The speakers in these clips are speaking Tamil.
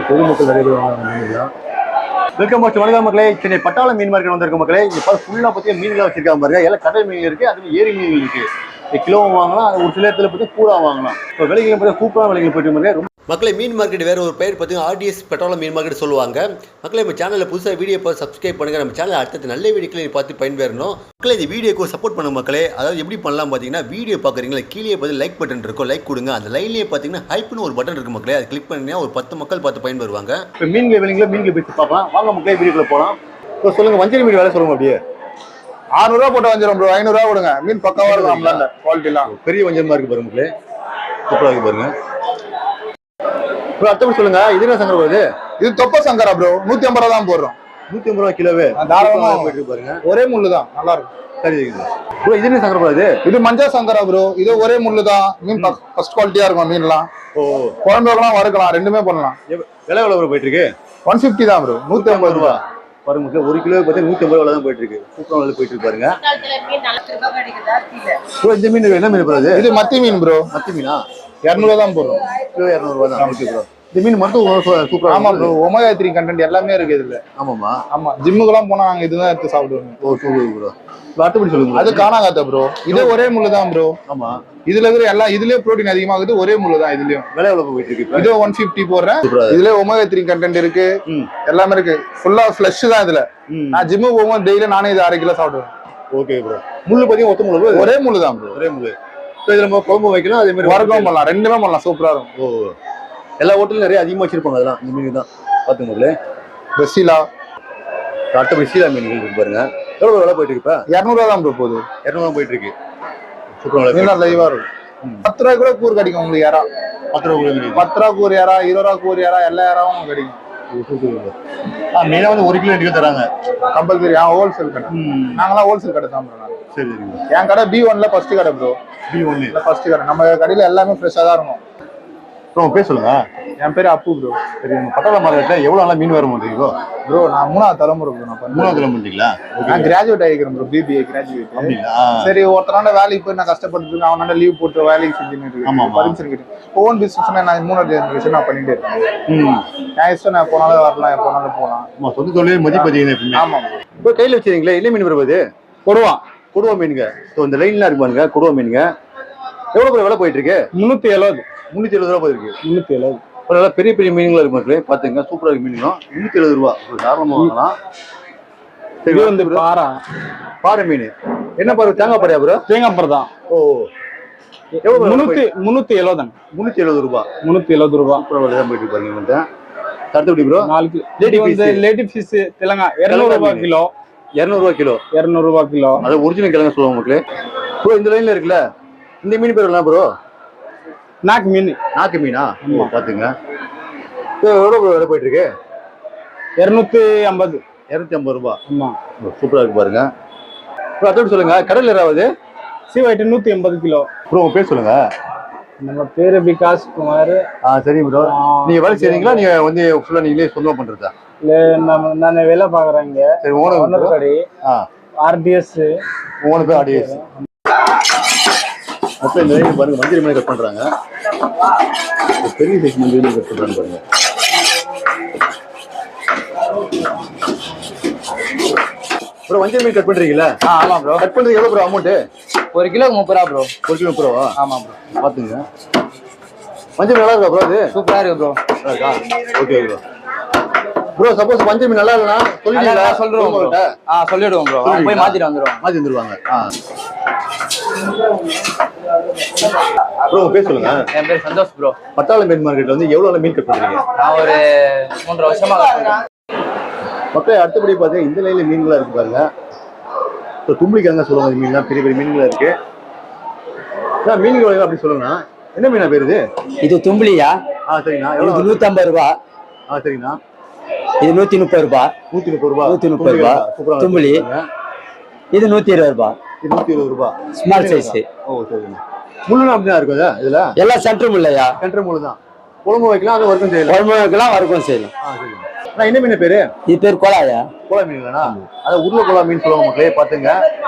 பொதுமக்கள் நிறைய பேர் வெல்கம் பாக்ஸ். வணக்கம் மக்களே. சென்னை பட்டாளம் மீன் மார்க்கெட் வந்திருக்க மக்களே. இப்போ ஃபுல்லாக பார்த்தீங்கன்னா மீன்லாம் வச்சிருக்காங்க பாருங்க. எல்லாம் கடல் மீன் இருக்குது, அதுவும் ஏரி மீன் இருக்குது. கிலோவும் வாங்கலாம், ஒரு சில இடத்துல பார்த்தீங்கன்னா பூரா வாங்கலாம். இப்போ விலைகளை பார்த்தீங்கன்னா சூப்பரான விலைகள் போயிட்டு பாருங்க. மக்களை மீன் மார்க்கெட் வேறு ஒரு பெயர் பார்த்தீங்கன்னா ஆர்டிஎஸ் பட்டாளம் மீன் மார்க்கெட் சொல்லுவாங்க. மக்களை நம்ம சேனலில் புதுசாக வீடியோ பார்த்து சப்ஸ்கிரைப் பண்ணுங்கள். நம்ம சேனல் அடுத்தது நல்ல வீடியோக்களை பார்த்து பயன்பெறணும். மக்களை இந்த வீடியோக்கு சப்போர்ட் பண்ணுங்க மக்களே. அதாவது எப்படி பண்ணலாம் பார்த்தீங்கன்னா, வீடியோ பார்க்குறீங்களா, கீழே பார்த்து லைக் பட்டன் இருக்கும், லைக் கொடுங்க. அந்த லைன்லேயே பார்த்தீங்கன்னா ஹைப்னு ஒரு பட்டன் இருக்குது மக்களே, அதை கிளிக் பண்ணிங்கன்னா ஒரு 10 மக்கள் பார்த்து பயன்பெறுவாங்க. இப்போ மீன்கள் விலைங்களா, மீன்கள் பேசி பார்க்கலாம் வாங்க மக்களே. வீடியோக்குள்ள போகலாம். இப்போ சொல்லுங்கள், வஞ்சரி மீன் வேலை சொல்லுங்க. அப்படியே 600 ரூபா போட்டு வஞ்சிரும் ப்ரோ. 500 ரூபா கொடுங்க. மீன் பக்காவா இருக்கும், குவாலிட்டிலாம் பெரிய வஞ்சரமா இருக்கு பாருங்க மக்களே, சூப்பராக இருக்கு பாருங்க. ப்ரோ அடுத்த சொல்லுங்க, இது என்ன சங்கரா வருது? இது தொப்ப சங்கரா ப்ரோ. 150 ரூபா தான் போடுறோம். 150 ரூபா கிலோவே தாராளமா போயிட்டு பாருங்க. ஒரே முள்ளு தான், நல்லா இருக்கும். சரி ப்ரோ, இது என்ன சங்கரா வருது? இது மஞ்சள் சங்கரா ப்ரோ. இது ஒரே முள்ளு தான். மீன் ஃபர்ஸ்ட் குவாலிட்டியா இருக்கும் மீன்லாம். ஓ, குழம்பு வைக்கலாம், வறுக்கலாம், ரெண்டுமே பண்ணலாம். விலை எவ்வளவு போயிட்டு இருக்கு? 150 தான் ப்ரோ. 150 ரூபா பாருங்க. ஒரு கிலோ பார்த்தீங்கன்னா 150 ரூபா தான் போயிட்டு இருக்கு. சூப்பரா விலை போயிட்டு இருக்கு பாருங்க. ப்ரோ இந்த மீன் என்ன மீன் ப்ரோ? இது மத்தி மீன் ப்ரோ. மத்தி மீனா 200 ரூபா தான் போடுறோம். கிலோ 200 ரூபா தான். Okay bro. இந்த மீன் மருத்துவ சூப்பரா. ஆமா ப்ரோ, ஒமேகா 3 கண்டென்ட் எல்லாமே இருக்கு இதுல. ஆமாமா. ஆமா, ஜிம்முக்குலாம் போனா நாங்க இதுதான் எடுத்து சாப்பிடுவோம். ஓ சூப்பர் ப்ரோ. அடுத்தபடி சொல்லுங்க. அது காணாகாத்த ப்ரோ. இது ஒரே முள்ளு தான் ப்ரோ. ஆமா, இதுல இருக்கிற எல்லாம் இதுலயே புரோட்டீன் அதிகமாகுது. ஒரே முள்ளு தான் இதுலயும். விலை எவ்வளவு போயிட்டு இருக்கு? இது 150 போடுறேன். இதுல ஒமேகா 3 கண்டென்ட் இருக்கு, எல்லாமே இருக்கு. ஃபுல்லா ஃப்ளஷ் தான் இதுல. நான் ஜிம்மு போகும்போது டெய்லி நானே இது 1/2 கிலோ சாப்பிடுவேன். Okay bro. முள்ளு பாத்தீங்கன்னா ஒத்த முள்ளு? ஒரே முள்ளு தான் ப்ரோ, ஒரே முள்ளு. இதுல நம்ம குழம்பு வைக்கலாம், அதே மாதிரி வறுக்கவும் பண்ணலாம், ரெண்டுமே பண்ணலாம், சூப்பரா இருக்கும். ஓ, எல்லா ஹோட்டலும் நிறைய அதிகமா வச்சிருப்பாங்க. அதெல்லாம் இந்த மீன் தான் பாத்துங்களே. பெசிலா, அடுத்தபடி சீலா மீன்கள் இருக்கு பாருங்க. எவ்வளவு விலை போயிட்டு இருக்கு? 200 ரூபா தான் ப்ரோ போகுது. 200 ரூபா போயிட்டு இருக்கு. சூப்பரா மீன் லைவா இருக்கும். 10 ரூபாய் கூட கூறு கிடைக்கும் உங்களுக்கு. யாரா 10 ரூபா 10 ரூபா கூறு யாரா, 20 ரூபா கூறு யாரா, எல்லா யாராவும் கிடைக்கும். மீனா வந்து 1 கிலோ 2 கிலோ தராங்க கம்பல்சரி. ஹோல்சேல் கடை. நாங்களாம் ஹோல்சேல் கடை தான் ப்ரோ. சரி, என் கடை B1ல ஃபர்ஸ்ட் கடை ப்ரோ. B1ல ஃபர்ஸ்ட் கடை. நம்ம கடையில எல்லாமே ஃப்ரெஷ்ஷா தான் இருக்கும். ப்ரோ பேர் சொல்லுங்க. என் பேரு அப்பு ப்ரோ. சரி, பட்டாள மார்க்கெட்ல எவ்வளவு நாளா மீன் வர மாட்டீங்க ப்ரோ? நான் 3ஆவது தலைமுறை ப்ரோ. நான் 3ஆவது தலைமுறைங்களா? நான் கிராஜுவேட் ஆகிக்கிறேன் ப்ரோ. BBA graduate. சரி, ஒருத்தனால வேலைக்கு போய் நான் கஷ்டப்பட்டு இருக்கேன், அவனால லீவ் போட்டு வேலைக்கு செஞ்சுன்னு இருக்கேன். பர்மிஷன் கிட்ட ஓன் பிசினஸ் நான் 3வது ஜெனரேஷன் நான் பண்ணிட்டு இருக்கேன். நான் இஷ்டம், நான் போனாலும் வரலாம், எப்போனாலும் போகலாம். சொந்த தொழில் மதிப்பு. ஆமா இப்போ கையில் வச்சிருக்கீங்களா? இல்லை மீன் வருவது கொடுவா. கொடுவா மீனுங்க. இந்த லைன்லாம் இருக்கு பாருங்க, கொடுவா மீனுங்க. எவ்வளவு விலை போயிட்டு இருக்கு? 370. 370 ரூபா போயிருக்கு. 370. நல்லா பெரிய பெரிய மீன்களா இருக்கு மக்களே, பாத்துங்க. சூப்பரா இருக்கு மீனுங்க. 370 ரூபா தாராளமா வாங்கலாம். இது வந்து பாறை. பாறை மீன் என்ன பாரு? தேங்காய் பாறையா ப்ரோ? தேங்காய் பாறை தான். ஓ, எவ்வளவு? 370 தான். 370 ரூபா. 370 ரூபா. சூப்பரா விலை தான் போயிட்டு பாருங்க. இவன்ட்ட அடுத்தபடி ப்ரோ 4 லேடி ஃபிஷ் தெலங்கா 200 ரூபா கிலோ. 200 ரூபா கிலோ. 200 ரூபா கிலோ. அது ஒரிஜினல் கிழங்கு சொல்லுவாங்க மக்களே. ப்ரோ இந்த லைன்ல இருக்குல்ல, இந்த மீன் பேர் என்ன ப்ரோ? நாக்கு மீன். நாக்கு மீனா? பாத்துங்க. எவ்வளவு விலை போயிட்டு இருக்கு? 250. 250 ரூபா. ஆமா, சூப்பரா இருக்கு பாருங்க. ப்ரோ அதோட சொல்லுங்க, கடல் ஏறாவது சீவாய்ட்டு 180 கிலோ. ப்ரோ உங்க பேர் சொல்லுங்க. நம்ம பேரு விகாஸ் குமார். சரி ப்ரோ, நீங்க வேலை செய்றீங்களா? நீங்க வந்து ஃபுல்லா நீங்களே சொந்தமா பண்றதா? இல்ல, நான் வேலை பாக்குறேன் இங்க. சரி, ஓனர் கடை RDS. ஓனர் பேர் RDS. அப்ப இந்த லைன் பாருங்க, வஞ்சரி மீன் கட் பண்றாங்க. பெரிய சைஸ் மீன் கட் பண்றாங்க பாருங்க. ப்ரோ வஞ்சரி மீன் கட் பண்றீங்களா? ஆமா ப்ரோ. கட் பண்றது எவ்வளவு ப்ரோ அமௌண்ட்? 1 கிலோ 30 ரூபா ப்ரோ. 1 கிலோ 30 ரூபா? ஆமா ப்ரோ. பாத்துங்க. வஞ்சரி நல்லா இருக்கா ப்ரோ? அது சூப்பரா இருக்கு ப்ரோ. நல்லா இருக்கா? Okay bro. ப்ரோ சப்போஸ் வஞ்சரி மீன் நல்லா இல்லனா சொல்லுங்க, சொல்றோம் ப்ரோ. சொல்லிடுவோம் ப்ரோ. போய் மாத்திட்டு வந்துருவாங்க. ப்ரோ பேர் சொல்லுங்க. என் பேர் சந்தோஷ் ப்ரோ. பட்டாளம் மீன் மார்க்கெட்ல வந்து எவ்வளவு மீன் கட் பண்றீங்க? நான் ஒரு 3 வருஷமா கட் மக்களே. அடுத்தபடி பாத்தீங்கன்னா இந்த லைன்ல மீன்களா இருக்கு பாருங்க. தும்பிக்காங்க சொல்லுவாங்க, மீன்லாம் பெரிய பெரிய மீன்களா இருக்கு. மீன்கள் அப்படி சொல்லுங்க, என்ன மீனா பேரு இது? இது தும்பிலியா? சரிண்ணா. எவ்வளவு? 150 ரூபா. சரிண்ணா. இது 130 ரூபா. 130 ரூபா. 130 ரூபா தும்பிலி. இது 120 ரூபா. 120 ரூபா ஸ்மால் சைஸ். ஓ சரிண்ணா. முள்ளுனா அப்படிதான் இருக்குதா? இதுல எல்லாம் சென்டர் முள்ளையா? சென்டர் முள்ளு தான். குழம்பு வைக்கலாம், அது வறுக்கும் செய்யலாம். குழம்பு வைக்கலாம், வறுக்கும் செய்யலாம். சரிண்ணா. என்ன மீன் பேரு? இது பேர் கோலாயா? கோலா மீன்களா? அதான் உருளை கோலா மீன் சொல்லுவாங்க மக்களே, பாத்துங்க.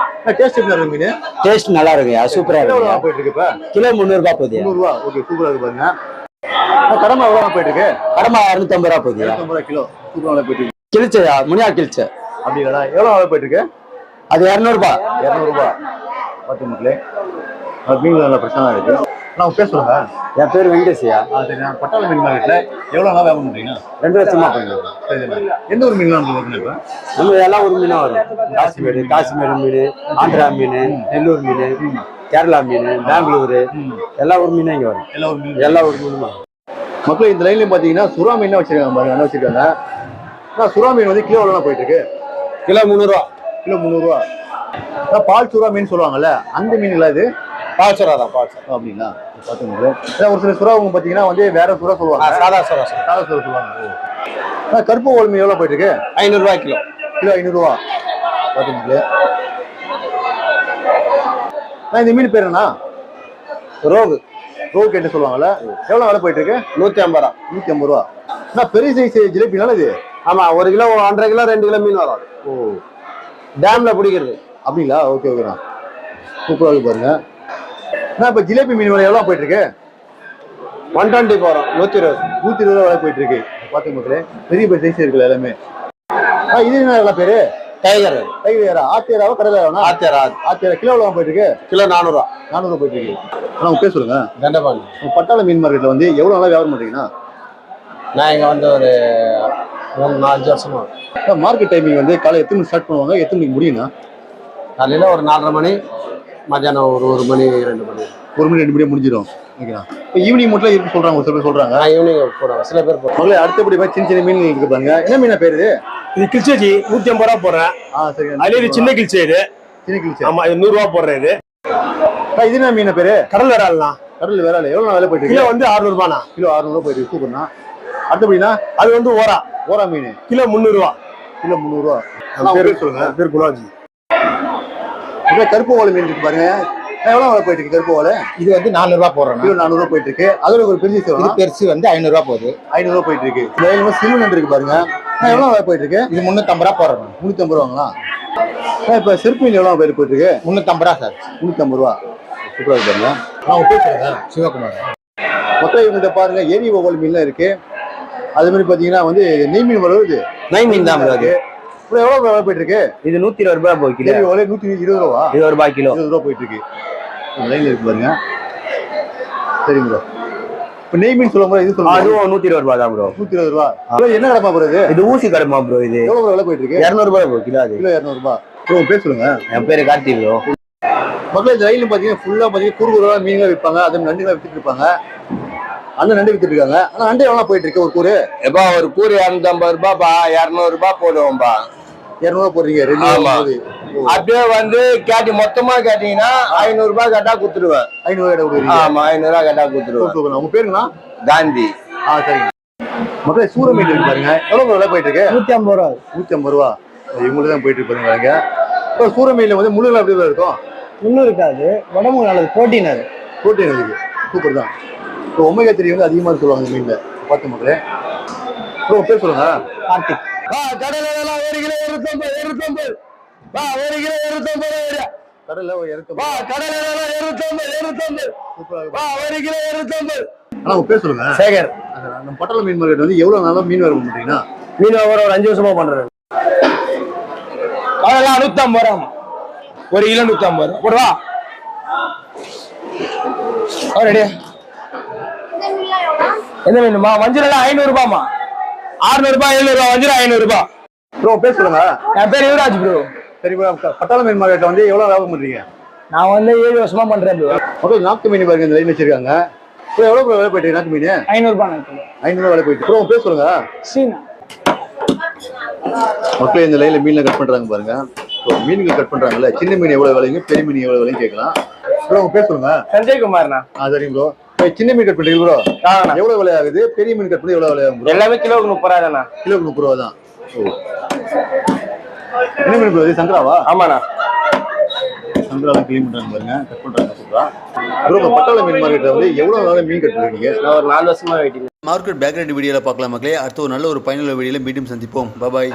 டேஸ்ட் எப்படி இருக்கு மீன்? டேஸ்ட் நல்லா இருக்குயா, சூப்பரா இருக்கு. போயிட்டு இருக்கு இப்ப? கிலோ 300 ரூபா போகுது. 300 ரூபா. ஓகே, சூப்பரா இருக்கு பாருங்க. கடமை எவ்வளோ போயிட்டு இருக்கு? கடமா 250 ரூபா போகுது. 250 கிலோ சூப்பராக போயிட்டு இருக்கு. கிழிச்சையா முனியா கிழிச்ச அப்படிங்களா? எவ்வளோ போயிட்டு இருக்கு? அது 200 ரூபா. 200 ரூபா. பார்த்து மக்களே மீன் நல்ல பிரச்சனை இருக்கு. நான் பேர் சொல்லுங்க. என் பேர் வெங்கடேஷியா. சரி, நான் பட்டாள மீன் மார்க்கெட்ல எவ்வளோ வியாபாரம் பண்றீங்க? 2 லட்சமா பண்ணுங்க. சரிண்ணா. எந்த ஒரு மீன்லாம் உங்களுக்கு இப்போ? நம்ம எல்லாம் ஒரு மீனா வரும். காஷ்மீர் மீன், ஆந்திரா மீன், நெல்லூர் மீன், கேரளா மீன், பெங்களூரு எல்லா ஒரு மீனும் இங்க வரும். எல்லா ஒரு மீனும் மக்கள் இந்த லைன்லயும் பாத்தீங்கன்னா சுறா மீன் வச்சிருக்காங்க பாருங்க. என்ன வச்சிருக்காங்க? சுறா மீன் வந்து கிலோ எவ்வளோ போயிட்டு இருக்கு? கிலோ 300 ரூபா. கிலோ 300 ரூபா. பால் சுறா மீன் சொல்லுவாங்கல்ல, அந்த மீன்ல இது பால் சுறா தான். பால் சுறா அப்படிங்களா? பாத்துங்க. ஒரு சில சுறாவுங்க பாத்தீங்கன்னா வந்து வேற சுறா சொல்லுவாங்க. சாதா சுறா சொல்லுவாங்க. கருப்பு ஓல் மீன் எவ்வளவு போயிட்டு இருக்கு? 500 ரூபாய் கிலோ. கிலோ 500 ரூபா. பாத்துங்க. இந்த மீன் பேர் என்ன? ரோகு. ரோகு கேட்டு சொல்லுவாங்கல்ல, எவ்வளவு விலை போயிட்டு இருக்கு? 150 ரூபா. 150 ரூபா. பெரிய சைஸ் ஜிலேபினால இது. ஆமா, 1 கிலோ 1.5 கிலோ 2 கிலோ மீன் வரும். ஓ, டேம்ல பிடிக்கிறது. அப்படிங்களா? ஓகே ஓகேண்ணா. சூப்பராக இருக்கு பாருங்க. இப்ப ஜிலேபி மீன் விலை எவ்வளவு போயிட்டு இருக்கு? 120 போறோம். 120 ரூபா விலை போயிட்டு இருக்கு. பாத்துங்க மக்களே, பெரிய பெரிய சைஸ் இருக்குல்ல எல்லாமே. இது என்ன பேரு? டைகர். டைகர் ஆத்தியராவா கடலாவா? ஆத்தியரா. கிலோ எவ்வளவு போயிட்டு இருக்கு? கிலோ 400 ரூபா. 400 ரூபா போயிட்டு இருக்கு. உங்க பேர் சொல்லுங்க. தண்டபாணி. பட்டாள மீன் மார்க்கெட்ல வந்து எவ்வளவு நாளா வியாபாரம் பண்றீங்கன்னா? நான் இங்க வந்து ஒரு 4-5 வருஷமா. மார்க்கெட் டைமிங் வந்து காலை எத்தனை மணி ஸ்டார்ட் பண்ணுவாங்க, எத்தனை மணிக்கு முடியும்னா? காலையில ஒரு 4:30 மணி, மத்தியானம் ஒரு 1 மணி 2 மணி. 1 மணி 2 மணியா முடிஞ்சிடும். ஓகேண்ணா. இப்போ ஈவினிங் மட்டும் இருக்கு சொல்றாங்க, ஒரு சில பேர் சொல்றாங்க. ஈவினிங் போடுவாங்க, சில பேர் போடுவாங்க. முதல்ல அடுத்தபடி சின்ன சின்ன மீன் இருக்கு பாருங்க. என்ன மீனா பேரு இது? இது கிழிச்சி 150 ரூபா போடுறேன். சரி. அதுல இது சின்ன கிழிச்சி. இது சின்ன கிழிச்சி. ஆமா, இது 100 ரூபா போடுறேன். இது இது என்ன மீன் பேரு? கடல் விரால்னா. கடல் விரால் எவ்வளவு விலை போயிட்டு கிலோ வந்து 600 ரூபாண்ணா. கிலோ 600 ரூபா போயிட்டு சூப்பர்ண்ணா. அடுத்தபடினா அது வந்து ஓரா மீன் கிலோ 300 ரூபா. கிலோ 300 ரூபா. பேர் சொல்லுங்க. பேர் குலாஜி. கருப்பு ஓலை மீன் இருக்கு பாருங்க. எவ்வளவு விலை போயிட்டு இருக்கு கருப்பு ஓலை? இது வந்து 400 ரூபா போடுறோம். கிலோ 400 ரூபா போயிட்டு இருக்கு. அதோட ஒரு பெரிய இது பெருசு வந்து 500 ரூபா போகுது. 500 ரூபா போயிட்டு இருக்கு. இந்த சில்வர் நண்டு இருக்கு பாருங்க. எவ்வளவு விலை போயிட்டு இருக்கு? இது 350 ரூபா போடுறோம். 350 ரூபாங்களா? இப்ப செருப்பு மீன் எவ்வளவு பேர் போயிட்டு இருக்கு? 350 ரூபா சார். 350 ரூபா. சூப்பரா இருக்கு பாருங்க. நான் பேசுறேன் சிவகுமார். மொத்தம் இவங்க பாருங்க ஏரி ஓவல் மீன்லாம் இருக்கு. அது மாதிரி பாத்தீங்கன்னா வந்து நெய் மீன் வருது. நெய் மீன் தான் இருக்கு. இப்போ எவ்வளவு விலை போயிட்டு இருக்கு? இது 120 ரூபாய் போய் கிலோ. ஏரி ஓவல் 120 ரூபா. 20 ரூபாய் கிலோ. 20 ரூபா போயிட்டு இருக்கு. லைன்ல இருக்கு பாருங்க. சரி ப்ரோ. இப்போ நெய் மீன் சொல்லும்போது இது சொல்லுங்க. அதுவும் 120 ரூபாய் தான் ப்ரோ. 120 ரூபா. என்ன கடமா ப்ரோ இது? இது ஊசி கடமா ப்ரோ. இது எவ்வளவு விலை போயிட்டு இருக்கு? 200 ரூபாய் ப்ரோ கிலோ. கிலோ 200 ரூபா. ப்ரோ பேர் சொல்லுங்க. என் பேரு கார்த்திக் ப்ரோ. மக்களே இந்த லைன்ல பாத்தீங்கன்னா ஃபுல்லா பாத்தீங்கன்னா குறுகுறா மீன்கள் விற்பாங்க. அதே நண்டுகளை வித்துட்டு இருப்பாங்க. அந்த நண்டு வித்துட்டு இருக்காங்க. ஆனா நண்டு எவ்வளவு போயிட்டு இருக்கு ஒரு கூறு? எப்பா ஒரு கூறு 250 ரூபாய்ப்பா. 200 ரூபாய் போடுவோம்பா. 200 ரூபா போடுறீங்க. 200. அப்படியே வந்து கேட்டி மொத்தமா கேட்டீங்கன்னா 500 ரூபாய் கேட்டா குடுத்துருவேன். 500 ரூபாய் கொடுக்குறீங்க. ஆமா, 500 ரூபாய் கேட்டா குடுத்துருவேன். உங்க பேருங்கண்ணா? காந்தி. சரிங்க. மக்களே சூர மீன் இருக்கு பாருங்க. எவ்வளவு விலை போயிட்டு இருக்கு? 150 ரூபா. 150 ரூபா. இவங்களுக்கு தான் போயிட்டு இருப்பாங்க பாருங்க. இப்போ சூர மீன்ல வந்து முள்ளுகள் எப்படி இருக்கும்? முள்ளு இருக்காது. உடம்பு நல்லது. புரோட்டீன் இருக்கு. சூப்பர் தான். இப்போ ஒமேகா 3 வந்து அதிகமா சொல்லுவாங்க மீன்ல. பார்த்து மக்களே. உங்க பேர் சொல்லுங்க. கார்த்திக். கடல 1 கிலோ 250. 1 கிலோ 250. கடல்ல ஒரு 250. கடல 250. சூப்பரா 1 கிலோ 250. ஆனா உங்க பேர் சொல்லுங்க. சேகர். நம்ம பட்டாள மீன் மார்க்கெட் வந்து எவ்வளவு நாளா மீன் வியாபாரம் பண்றீங்கன்னா? மீன் வியாபாரம் ஒரு 5 வருஷமா பண்றேன். அதெல்லாம் 150 ரூபா. 1 கிலோ 150 ரூபா. போடுவா. ரெடியா? என்ன வேணுமா? வஞ்சிரம் எல்லாம் 500 ரூபாமா. 600 ரூபாய் 700 ரூபாய். வஞ்சிரம் 500 ரூபாய். ப்ரோ பேர் சொல்லுங்க. என் பேர் யுவராஜ் ப்ரோ. சரி ப்ரோ, பட்டாள மீன் மார்க்கெட்ல வந்து எவ்வளவு வியாபாரம் பண்றீங்க? நான் வந்து 7 வருஷமா பண்றேன் ப்ரோ. முதல்ல நாக்கு மீன் பாருங்க இந்த லைன் வச்சிருக்காங்க. ப்ரோ எவ்வளவு விலை போயிட்டு நாக்கு மீன்? 500 ரூபாய். 500 ரூபாய் விலை போயிட்டு. ப்ரோ பேர் சொல்லுங்க. சீனா. மக்களே இந்த லைன்ல மீன்ல கட் பண்றாங்க பாருங்க. மீன்கள் கட் பண்றாங்கல்ல, சின்ன மீன் எவ்வளவு விலைங்க, பெரிய மீன் எவ்வளவு விலைன்னு கேட்கலாம். ப்ரோ உங்க பேர் சொல்லுங்க. சஞ்சய் குமார்ண்ணா. சரிங்க ப்ரோ. சின்ன மீன் கட் பண்றீங்க ப்ரோ, எவ்வளவு விலை ஆகுது? பெரிய மீன் கட் பண்ணி எவ்வளவு விலை ஆகும்? எல்லாமே கிலோக்கு 30 ரூபா தானா? கிலோக்கு 30 ரூபா தான். என்ன மீன் ப்ரோ இது? சங்கராவா? ஆமாண்ணா. சங்கராலாம் கிளீன் பண்றாங்க பாருங்க, கட் பண்றாங்க சூப்பரா. ப்ரோ பட்டாள மீன் மார்க்கெட்ல வந்து எவ்வளவு நாளா மீன் கட் பண்றீங்க? நான் ஒரு 4 வருஷமா வெயிட்டிங். மார்க்கெட் பேக்ரவுண்ட் வீடியோல பார்க்கலாம் மக்களே. அடுத்து ஒரு நல்ல ஒரு பயனுள்ள வீடியோல மீண்டும் சந்திப்போம். பாய்.